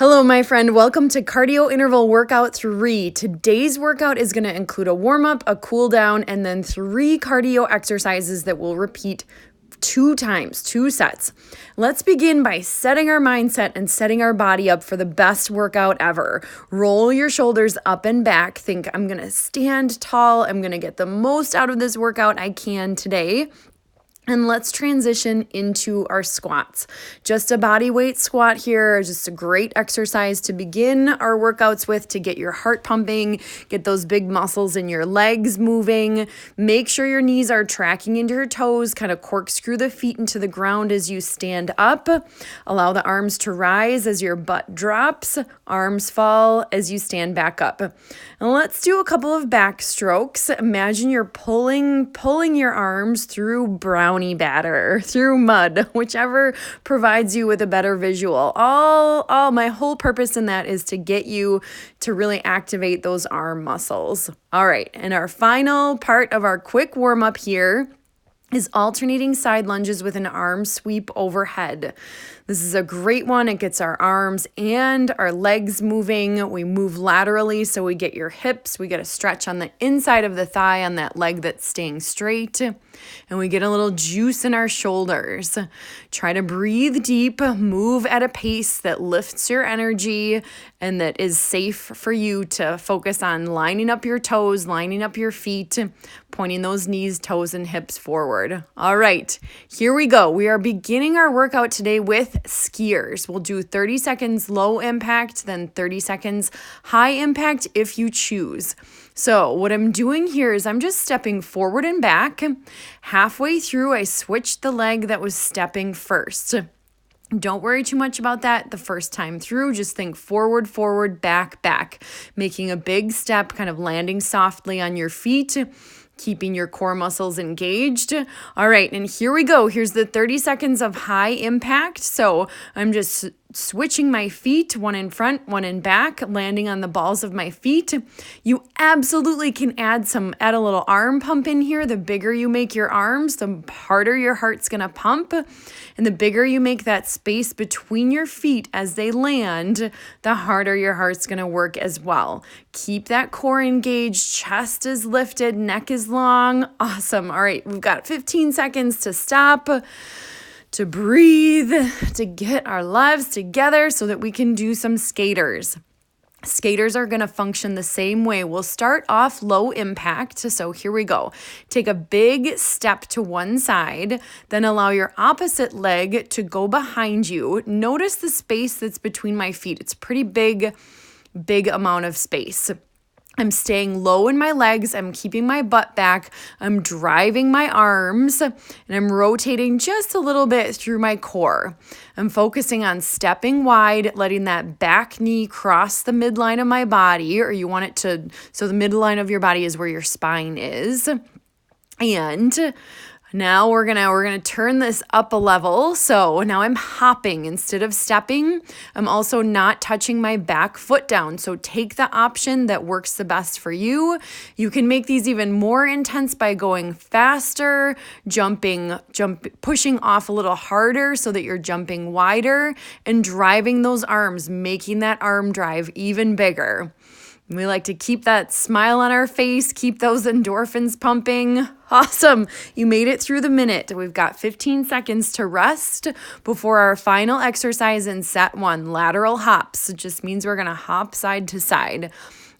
Hello, my friend. Welcome to Cardio Interval Workout 3. Today's workout is going to include a warm-up, a cool-down, and then 3 cardio exercises that we'll repeat 2 times, 2 sets. Let's begin by setting our mindset and setting our body up for the best workout ever. Roll your shoulders up and back. Think, I'm going to stand tall. I'm going to get the most out of this workout I can today. And let's transition into our squats. Just a body weight squat here, just a great exercise to begin our workouts with to get your heart pumping, get those big muscles in your legs moving. Make sure your knees are tracking into your toes, kind of corkscrew the feet into the ground as you stand up. Allow the arms to rise as your butt drops, arms fall as you stand back up. And let's do a couple of back strokes. Imagine you're pulling your arms through brownie batter, through mud, whichever provides you with a better visual. All my whole purpose in that is to get you to really activate those arm muscles. All right, and our final part of our quick warm-up here is alternating side lunges with an arm sweep overhead. This is a great one. It gets our arms and our legs moving. We move laterally, so we get your hips. We get a stretch on the inside of the thigh on that leg that's staying straight. And we get a little juice in our shoulders. Try to breathe deep, move at a pace that lifts your energy and that is safe for you to focus on lining up your toes, lining up your feet, pointing those knees, toes, and hips forward. All right, here we go. We are beginning our workout today with skiers. We'll do 30 seconds low impact, then 30 seconds high impact if you choose. So what I'm doing here is I'm just stepping forward and back. Halfway through, I switched the leg that was stepping first. Don't worry too much about that the first time through. Just think forward, forward, back, back. Making a big step, kind of landing softly on your feet, keeping your core muscles engaged. All right, and here we go. Here's the 30 seconds of high impact. So I'm just switching my feet, one in front, one in back, landing on the balls of my feet. You absolutely can add a little arm pump in here. The bigger you make your arms, the harder your heart's gonna pump. And the bigger you make that space between your feet as they land, the harder your heart's gonna work as well. Keep that core engaged, chest is lifted, neck is long. Awesome. All right, we've got 15 seconds to stop, to breathe, to get our lives together so that we can do some skaters. Skaters are going to function the same way. We'll start off low impact. So here we go. Take a big step to one side, then allow your opposite leg to go behind you. Notice the space that's between my feet. It's pretty big amount of space. I'm staying low in my legs. I'm keeping my butt back. I'm driving my arms and I'm rotating just a little bit through my core. I'm focusing on stepping wide, letting that back knee cross the midline of my body, or you want it to, so the midline of your body is where your spine is. And now we're gonna turn this up a level. So now I'm hopping instead of stepping. I'm also not touching my back foot down. So take the option that works the best for you. You can make these even more intense by going faster, pushing off a little harder so that you're jumping wider and driving those arms, making that arm drive even bigger. We like to keep that smile on our face, keep those endorphins pumping. Awesome. You made it through the minute. We've got 15 seconds to rest before our final exercise in set 1, lateral hops. It just means we're going to hop side to side.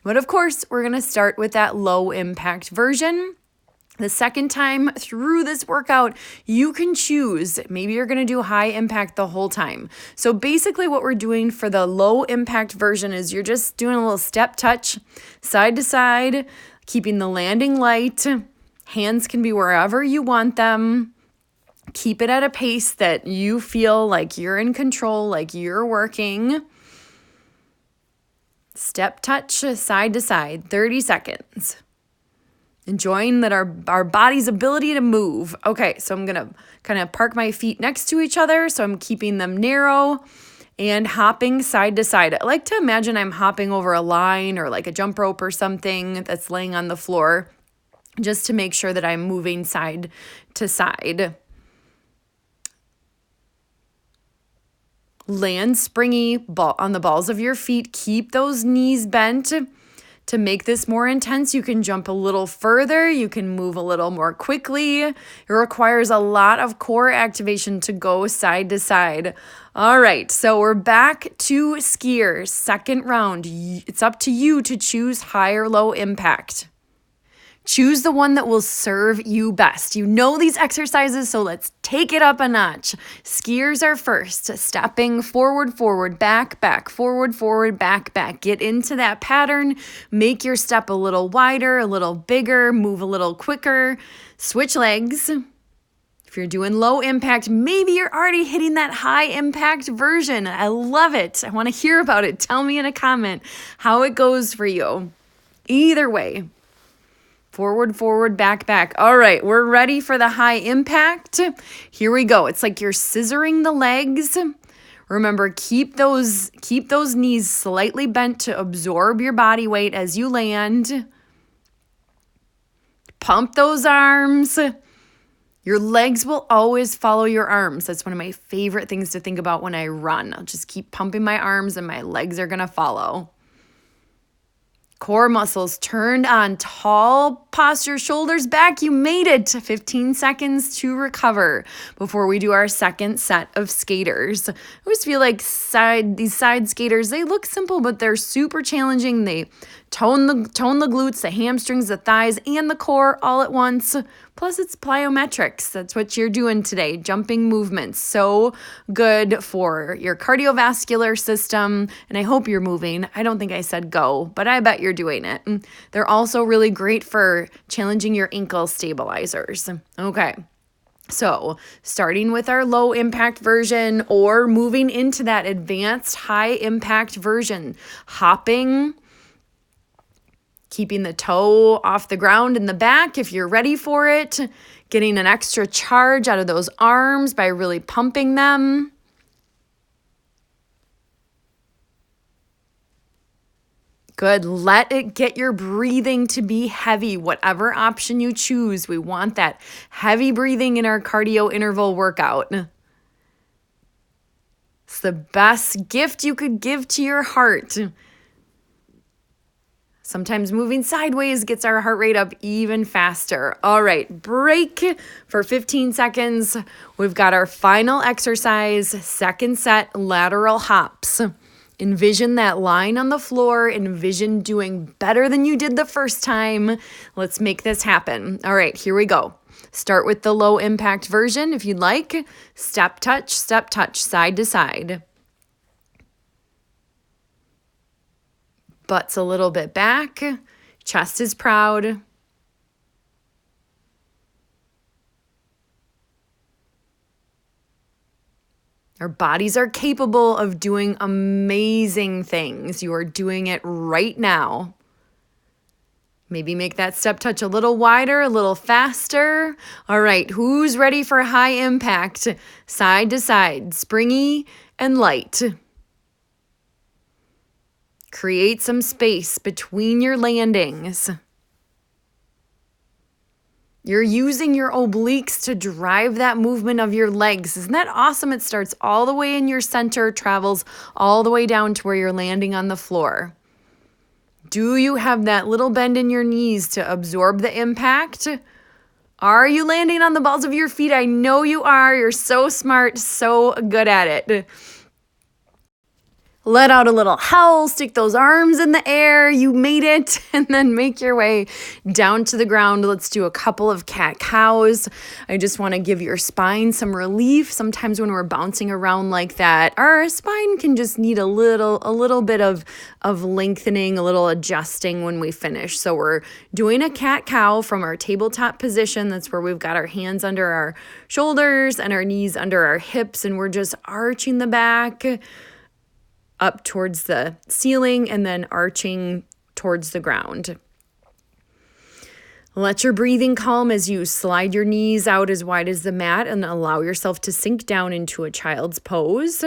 But of course, we're going to start with that low impact version. The second time through this workout, you can choose. Maybe you're going to do high impact the whole time. So basically what we're doing for the low impact version is you're just doing a little step touch, side to side, keeping the landing light. Hands can be wherever you want them. Keep it at a pace that you feel like you're in control, like you're working. Step touch, side to side, 30 seconds. Enjoying that our body's ability to move. Okay, so I'm going to kind of park my feet next to each other. So I'm keeping them narrow and hopping side to side. I like to imagine I'm hopping over a line or like a jump rope or something that's laying on the floor, just to make sure that I'm moving side to side. Land springy on the balls of your feet. Keep those knees bent. To make this more intense, you can jump a little further. You can move a little more quickly. It requires a lot of core activation to go side to side. All right, so we're back to skiers. Second round. It's up to you to choose high or low impact. Choose the one that will serve you best. You know these exercises, so let's take it up a notch. Skiers are first, stepping forward, forward, back, back, forward, forward, back, back. Get into that pattern. Make your step a little wider, a little bigger, move a little quicker. Switch legs. If you're doing low impact, maybe you're already hitting that high impact version. I love it. I want to hear about it. Tell me in a comment how it goes for you. Either way. Forward, forward, back, back. All right, we're ready for the high impact. Here we go. It's like you're scissoring the legs. Remember, keep those knees slightly bent to absorb your body weight as you land. Pump those arms. Your legs will always follow your arms. That's one of my favorite things to think about when I run. I'll just keep pumping my arms and my legs are going to follow. Core muscles turned on, tall posture, shoulders back. You made it. 15 seconds to recover before we do our second set of skaters. I always feel like these side skaters, they look simple, but they're super challenging. They tone the glutes, the hamstrings, the thighs, and the core all at once. Plus, it's plyometrics. That's what you're doing today. Jumping movements. So good for your cardiovascular system. And I hope you're moving. I don't think I said go, but I bet you're doing it. They're also really great for challenging your ankle stabilizers. Okay. So starting with our low impact version or moving into that advanced high impact version, hopping, keeping the toe off the ground in the back if you're ready for it, getting an extra charge out of those arms by really pumping them. Good. Let it get your breathing to be heavy, whatever option you choose. We want that heavy breathing in our cardio interval workout. It's the best gift you could give to your heart. Sometimes moving sideways gets our heart rate up even faster. All right, break for 15 seconds. We've got our final exercise, second set, lateral hops. Envision that line on the floor. Envision doing better than you did the first time. Let's make this happen. All right, here we go. Start with the low impact version if you'd like. Step, touch, side to side. Butt's a little bit back. Chest is proud. Our bodies are capable of doing amazing things. You are doing it right now. Maybe make that step touch a little wider, a little faster. All right, who's ready for high impact? Side to side, springy and light. Create some space between your landings. You're using your obliques to drive that movement of your legs. Isn't that awesome? It starts all the way in your center, travels all the way down to where you're landing on the floor. Do you have that little bend in your knees to absorb the impact? Are you landing on the balls of your feet? I know you are. You're so smart, so good at it. Let out a little howl, stick those arms in the air. You made it. And then make your way down to the ground. Let's do a couple of cat-cows. I just want to give your spine some relief. Sometimes when we're bouncing around like that, our spine can just need a little bit of lengthening, a little adjusting when we finish. So we're doing a cat-cow from our tabletop position. That's where we've got our hands under our shoulders and our knees under our hips. And we're just arching the back up towards the ceiling and then arching towards the ground. Let your breathing calm as you slide your knees out as wide as the mat and allow yourself to sink down into a child's pose.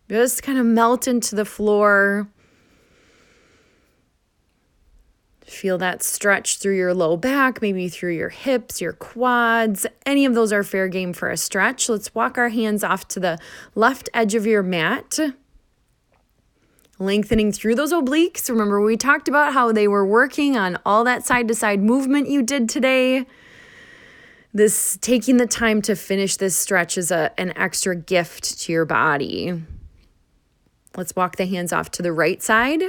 Just kind of melt into the floor. Feel that stretch through your low back, maybe through your hips, your quads. Any of those are fair game for a stretch. Let's walk our hands off to the left edge of your mat. Lengthening through those obliques. Remember, we talked about how they were working on all that side-to-side movement you did today. This taking the time to finish this stretch is an extra gift to your body. Let's walk the hands off to the right side.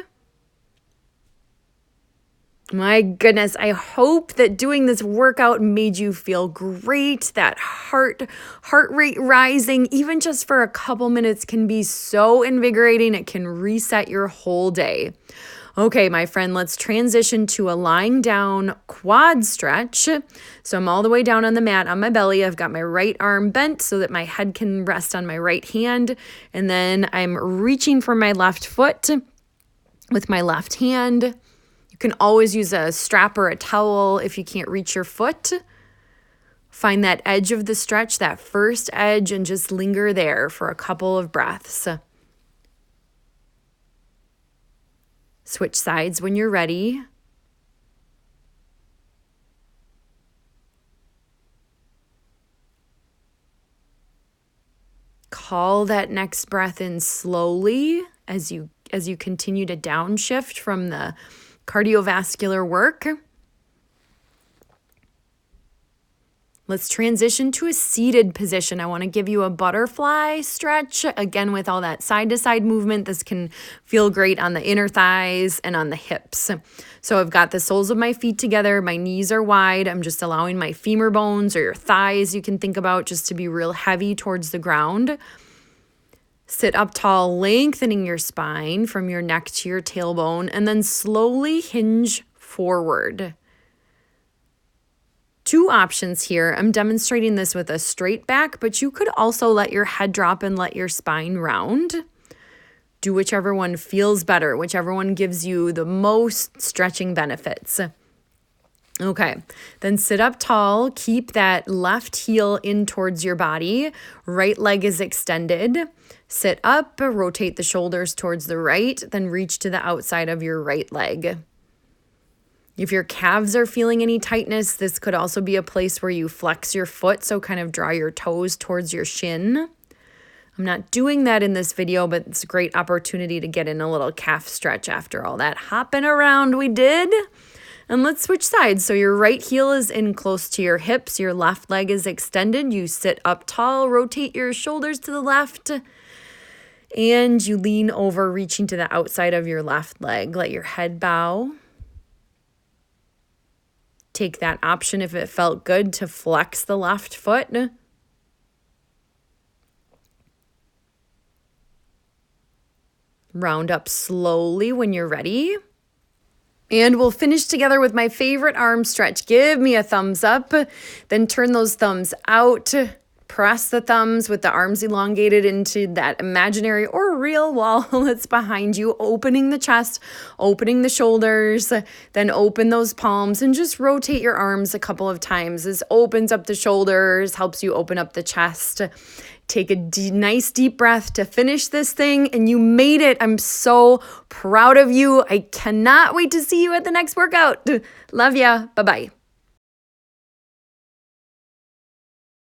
My goodness, I hope that doing this workout made you feel great. That heart rate rising, even just for a couple minutes, can be so invigorating. It can reset your whole day. Okay, my friend, let's transition to a lying down quad stretch. So I'm all the way down on the mat on my belly. I've got my right arm bent so that my head can rest on my right hand. And then I'm reaching for my left foot with my left hand. You can always use a strap or a towel if you can't reach your foot. Find that edge of the stretch, that first edge, and just linger there for a couple of breaths. Switch sides when you're ready. Call that next breath in slowly as you continue to downshift from the cardiovascular work. Let's transition to a seated position. I want to give you a butterfly stretch. Again, with all that side-to-side movement, this can feel great on the inner thighs and on the hips. So I've got the soles of my feet together. My knees are wide. I'm just allowing my femur bones or your thighs, you can think about, just to be real heavy towards the ground. Sit up tall, lengthening your spine from your neck to your tailbone, and then slowly hinge forward. Two options here. I'm demonstrating this with a straight back, but you could also let your head drop and let your spine round. Do whichever one feels better, whichever one gives you the most stretching benefits. Okay, then sit up tall. Keep that left heel in towards your body. Right leg is extended. Sit up, rotate the shoulders towards the right, then reach to the outside of your right leg. If your calves are feeling any tightness, this could also be a place where you flex your foot, so kind of draw your toes towards your shin. I'm not doing that in this video, but it's a great opportunity to get in a little calf stretch after all that hopping around we did. And let's switch sides. So your right heel is in close to your hips. Your left leg is extended. You sit up tall, rotate your shoulders to the left, and you lean over, reaching to the outside of your left leg. Let your head bow. Take that option if it felt good to flex the left foot. Round up slowly when you're ready. And we'll finish together with my favorite arm stretch. Give me a thumbs up, then turn those thumbs out. Press the thumbs with the arms elongated into that imaginary or real wall that's behind you, opening the chest, opening the shoulders, then open those palms and just rotate your arms a couple of times. This opens up the shoulders, helps you open up the chest. Take a nice deep breath to finish this thing, and you made it. I'm so proud of you. I cannot wait to see you at the next workout. Love ya. Bye-bye.